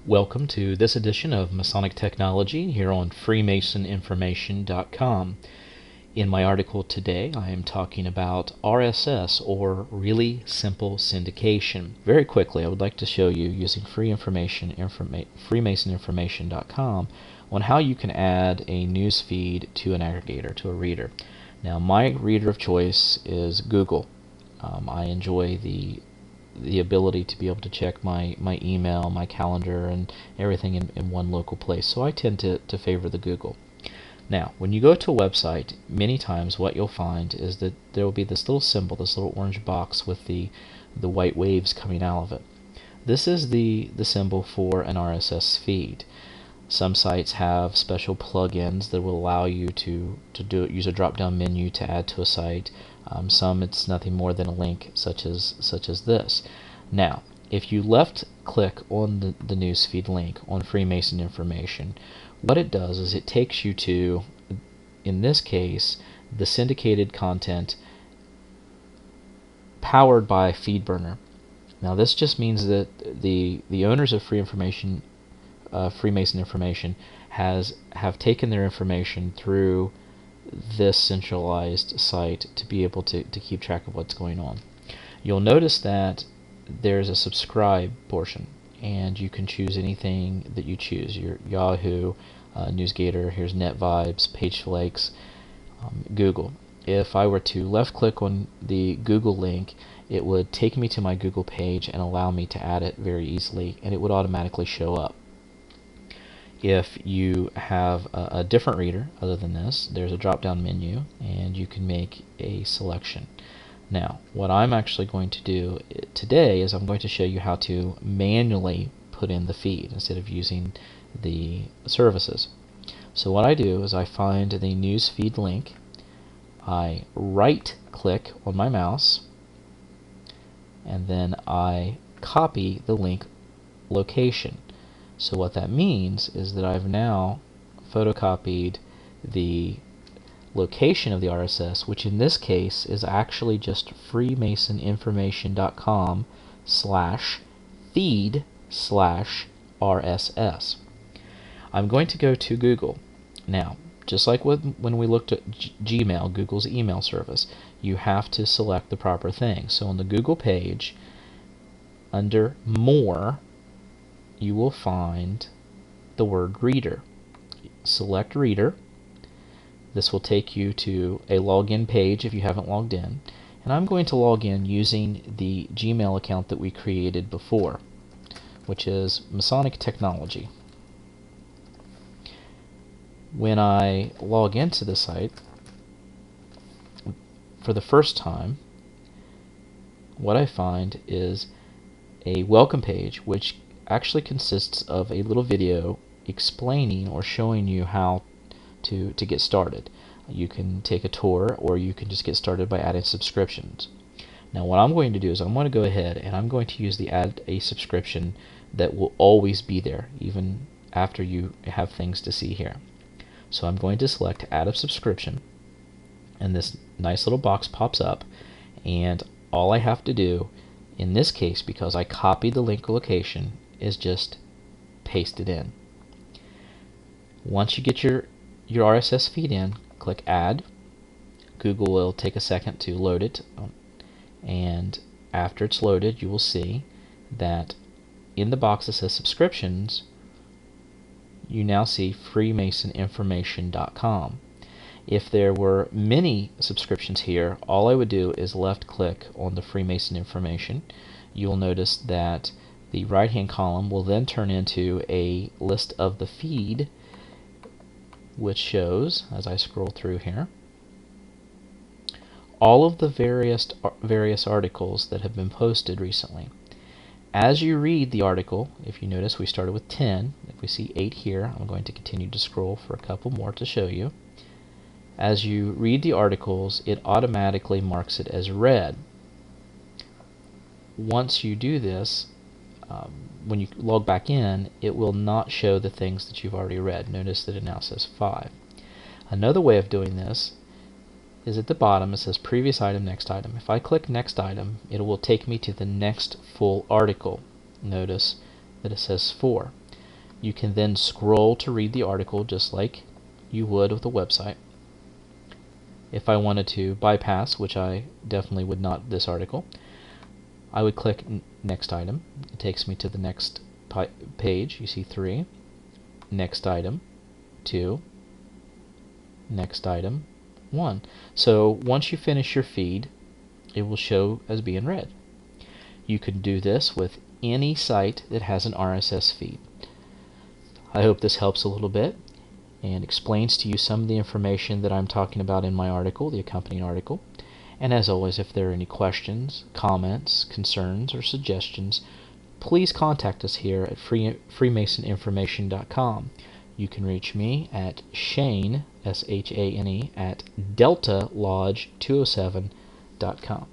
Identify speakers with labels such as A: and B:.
A: Welcome to this edition of Masonic Technology here on freemasoninformation.com. In my article today, I am talking about RSS, or Really Simple Syndication. Very quickly, I would like to show you, using freemasoninformation.com, on how you can add a news feed to an aggregator, to a reader. Now, my reader of choice is Google. I enjoy the ability to be able to check my email, my calendar, and everything in one local place. So I tend to favor the Google. Now, when you go to a website, many times what you'll find is that there will be this little symbol, this little orange box with the white waves coming out of it. This is the symbol for an RSS feed. Some sites have special plugins that will allow you to use a drop-down menu to add to a site. Some it's nothing more than a link, such as this. Now, if you left-click on the newsfeed link on Freemason Information, what it does is it takes you to, in this case, the syndicated content powered by FeedBurner. Now, this just means that the owners of Freemason Information have taken their information through this centralized site to be able to keep track of what's going on. You'll notice that there's a subscribe portion, and you can choose anything that you choose. Your Yahoo, NewsGator, here's NetVibes, PageFlakes, Google. If I were to left click on the Google link, it would take me to my Google page and allow me to add it very easily, and it would automatically show up. If you have a different reader other than this, there's a drop-down menu and you can make a selection. Now, what I'm actually going to do today is I'm going to show you how to manually put in the feed instead of using the services. So what I do is I find the news feed link, I right-click on my mouse, and then I copy the link location. So what that means is that I've now photocopied the location of the RSS, which in this case is actually just freemasoninformation.com/feed/RSS. I'm going to go to Google. Now, just like when we looked at Gmail, Google's email service, you have to select the proper thing. So on the Google page, under More, you will find the word Reader. Select Reader. This will take you to a login page if you haven't logged in. And I'm going to log in using the Gmail account that we created before, which is Masonic Technology. When I log into the site for the first time, what I find is a welcome page, which actually consists of a little video explaining or showing you how to get started. You can take a tour, or you can just get started by adding subscriptions. Now, what I'm going to do is I'm going to go ahead and I'm going to use the add a subscription that will always be there even after you have things to see here. So I'm going to select add a subscription, and this nice little box pops up, and all I have to do in this case, because I copied the link location, is just paste it in. Once you get your RSS feed in, click Add. Google will take a second to load it, and after it's loaded, you will see that in the box that says Subscriptions, you now see freemasoninformation.com. If there were many subscriptions here, all I would do is left click on the Freemason Information. You'll notice that the right-hand column will then turn into a list of the feed, which shows, as I scroll through here, all of the various articles that have been posted recently. As you read the article, if you notice we started with 10, if we see 8 here, I'm going to continue to scroll for a couple more to show you. As you read the articles, it automatically marks it as read. Once you do this, when you log back in, it will not show the things that you've already read. Notice that it now says 5. Another way of doing this is at the bottom. It says previous item, next item. If I click next item, it will take me to the next full article. Notice that it says 4. You can then scroll to read the article just like you would with a website. If I wanted to bypass, which I definitely would not this article, I would click Next Item. It takes me to the next page. You see 3. Next Item, 2. Next Item, 1. So once you finish your feed, it will show as being read. You can do this with any site that has an RSS feed. I hope this helps a little bit and explains to you some of the information that I'm talking about in my article, the accompanying article. And as always, if there are any questions, comments, concerns, or suggestions, please contact us here at freemasoninformation.com. You can reach me at Shane, S-H-A-N-E, at deltalodge207.com.